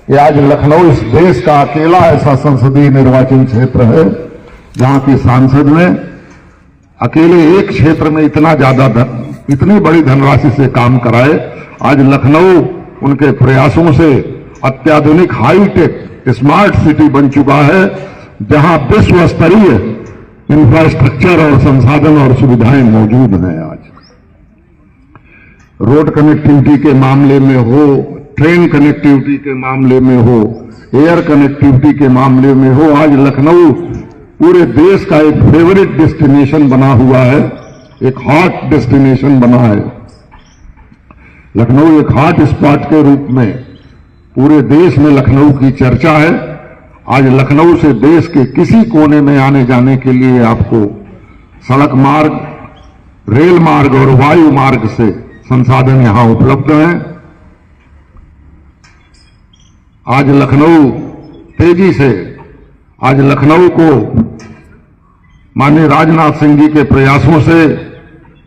कि आज लखनऊ इस देश का अकेला ऐसा संसदीय निर्वाचन क्षेत्र है जहां की सांसद ने अकेले एक क्षेत्र में इतनी बड़ी धनराशि से काम कराए। आज लखनऊ उनके प्रयासों से अत्याधुनिक हाईटेक स्मार्ट सिटी बन चुका है, जहां विश्व स्तरीय इंफ्रास्ट्रक्चर और संसाधन और सुविधाएं मौजूद हैं। आज रोड कनेक्टिविटी के मामले में हो, ट्रेन कनेक्टिविटी के मामले में हो, एयर कनेक्टिविटी के मामले में हो, आज लखनऊ पूरे देश का एक फेवरेट डेस्टिनेशन बना हुआ है, एक हॉट डेस्टिनेशन बना है। लखनऊ एक हॉट स्पॉट के रूप में पूरे देश में लखनऊ की चर्चा है। आज लखनऊ से देश के किसी कोने में आने जाने के लिए आपको सड़क मार्ग, रेल मार्ग और वायु मार्ग से संसाधन यहां उपलब्ध हैं। आज लखनऊ तेजी से, आज लखनऊ को माननीय राजनाथ सिंह जी के प्रयासों से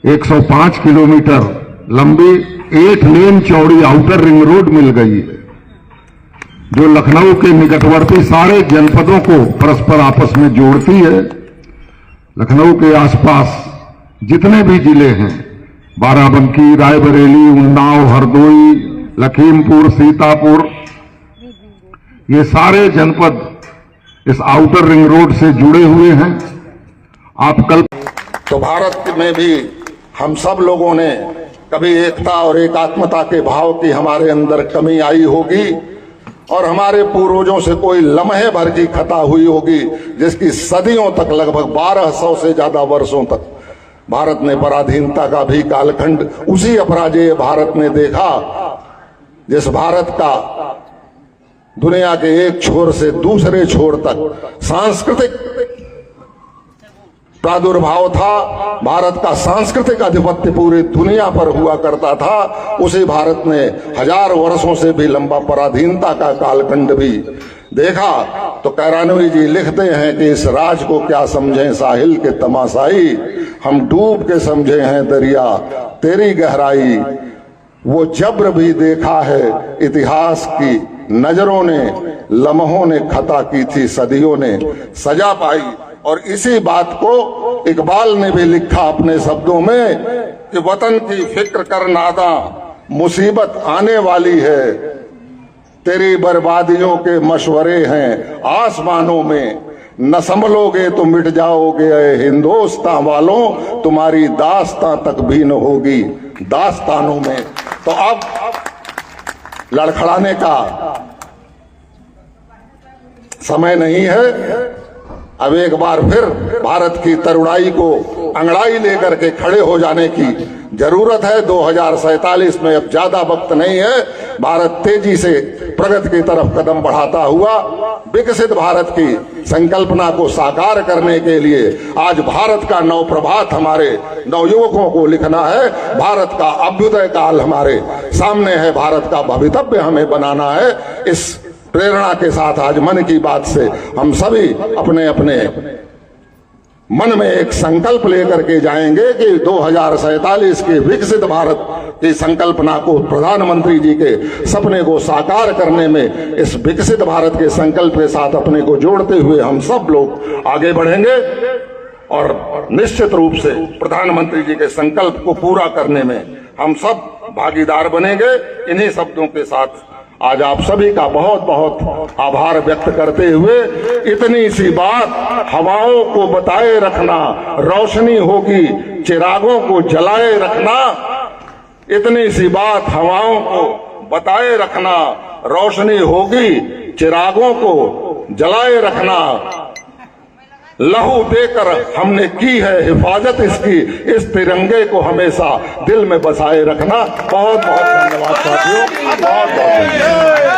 105 किलोमीटर लंबी 8 लेन चौड़ी आउटर रिंग रोड मिल गई है, जो लखनऊ के निकटवर्ती सारे जनपदों को परस्पर आपस में जोड़ती है। लखनऊ के आसपास जितने भी जिले हैं, बाराबंकी, रायबरेली, उन्नाव, हरदोई, लखीमपुर, सीतापुर, ये सारे जनपद इस आउटर रिंग रोड से जुड़े हुए हैं। आप कल तो भारत में भी हम सब लोगों ने कभी एकता और एकात्मता के भाव की हमारे अंदर कमी आई होगी और हमारे पूर्वजों से कोई लम्हे भर की खता हुई होगी, जिसकी सदियों तक, लगभग 1200 से ज्यादा वर्षों तक भारत ने पराधीनता का भी कालखंड उसी अपराजेय भारत ने देखा, जिस भारत का दुनिया के एक छोर से दूसरे छोर तक सांस्कृतिक प्रादुर्भाव था। भारत का सांस्कृतिक आधिपत्य पूरी दुनिया पर हुआ करता था। उसी भारत ने 1000 वर्षों से भी लंबा पराधीनता का कालखंड भी देखा। तो कैरानवी जी लिखते हैं कि इस राज को क्या समझें साहिल के तमाशाई, हम डूब के समझे हैं दरिया तेरी गहराई। वो जब्र भी देखा है इतिहास की नजरों ने, लम्हों ने खता की थी, सदियों ने सजा पाई। और इसी बात को इकबाल ने भी लिखा अपने शब्दों में कि वतन की फिक्र कर नादा, मुसीबत आने वाली है, तेरी बर्बादियों के मशवरे हैं आसमानों में, न संभलोगे तो मिट जाओगे हिंदुस्तान वालों, तुम्हारी दास्तां तक भी न होगी दास्तानों में। तो अब लड़खड़ाने का समय नहीं है। अब एक बार फिर भारत की तरुणाई को अंगड़ाई लेकर के खड़े हो जाने की जरूरत है। 2047 में अब ज्यादा वक्त नहीं है। भारत तेजी से प्रगति की तरफ कदम बढ़ाता हुआ विकसित भारत की संकल्पना को साकार करने के लिए आज भारत का नव प्रभात हमारे नवयुवकों को लिखना है। भारत का अभ्युदय काल हमारे सामने है, भारत का भवितव्य हमें बनाना है। इस प्रेरणा के साथ आज मन की बात से हम सभी अपने अपने मन में एक संकल्प लेकर के जाएंगे कि 2047 के विकसित भारत की संकल्पना को, प्रधानमंत्री जी के सपने को साकार करने में इस विकसित भारत के संकल्प के साथ अपने को जोड़ते हुए हम सब लोग आगे बढ़ेंगे और निश्चित रूप से प्रधानमंत्री जी के संकल्प को पूरा करने में हम सब भागीदार बनेंगे। इन्हीं शब्दों के साथ आज आप सभी का बहुत बहुत आभार व्यक्त करते हुए इतनी सी बात, हवाओं को बताए रखना रोशनी होगी, चिरागों को जलाए रखना। इतनी सी बात, हवाओं को बताए रखना रोशनी होगी, चिरागों को जलाए रखना। लहू देकर हमने की है हिफाजत इसकी, इस तिरंगे को हमेशा दिल में बसाए रखना। बहुत बहुत धन्यवाद साथियों, बहुत बहुत धन्यवाद।